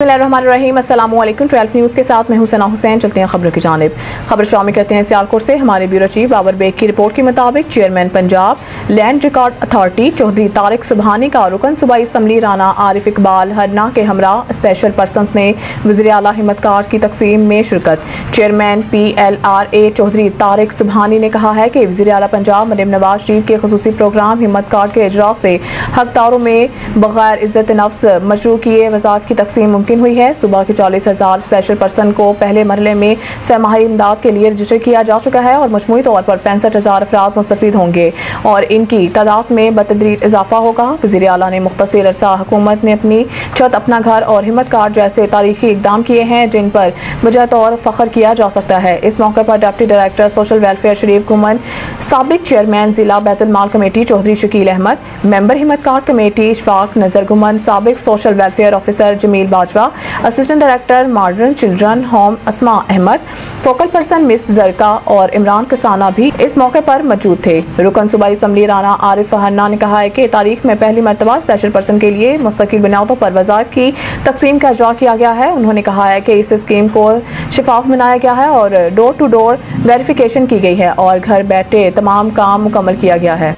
बिस्मिल्लाहिर्रहमानिर्रहीम। अस्सलामुअलैकुम। 12 न्यूज़ के साथ मैं हूं सना हुसैन। चलते हैं खबरों की जानिब। खबर शामिल करते हैं सियालकोट से। हमारे ब्यूरो चीफ बाबर बेग की रिपोर्ट के मुताबिक chairman Punjab land record authority Chaudhry Tariq Subhani का रुकन सूबाई असम्बली राना आरिफ इकबाल हरना के हमरा स्पेशल पर्सन में वज़ीर आला हिम्मत कार्ड की तकसीम में शिरकत। चेयरमैन PLRA चौधरी तारिक सुबहानी ने कहा है कि वज़ीर आला पंजाब मरीम नवाज शरीफ के खुसूसी प्रोग्राम हिम्मत कार्ड के इजरा से हकदारों में बगैर इज्जत नफ्स मशरू किए वज़ाफ़त की तकसीम मुमकिन हुई है। सुबह के 40,000 स्पेशल पर्सन को पहले मरहले में सहमाही इमदाद के लिए रजिस्टर किया जा चुका है और मजमूई तौर पर 65,000 अफराद मुस्तफीद होंगे और इनकी तादाद में बतदरीज इजाफा होगा। वज़ीर आला ने मुख्तसर अरसा हुकूमत ने अपनी छत अपना घर और हिम्मत कार्ड जैसे तारीखी इकदाम किए हैं जिन पर वजह तौर फख्र किया जा सकता है। इस मौके पर deputy director social welfare Sharif Guman, साबिक चेयरमैन जिला बैतुल माल committee Chaudhry Shakeel Ahmad, member Himmat card committee Ishfaq Nazar Guman, साबिक social welfare officer Jameel Bajwa, assistant director modern children home Asma Ahmad, focal person miss Zarka और इमरान कसाना भी इस मौके पर मौजूद थे। रुकन सूबाई असम्बली राना आरिफ हरना ने कहा है कि तारीख में पहली मरतबा स्पेशल पर्सन के लिए मुस्तकिल बुनियादों पर वज़ाइफ की तकसीम का इजरा किया गया है। उन्होंने कहा है कि इस स्कीम को शफाफ बनाया गया है और डोर टू डोर वेरिफिकेशन की गई है और घर बैठे तमाम काम मुकम्मल किया गया है।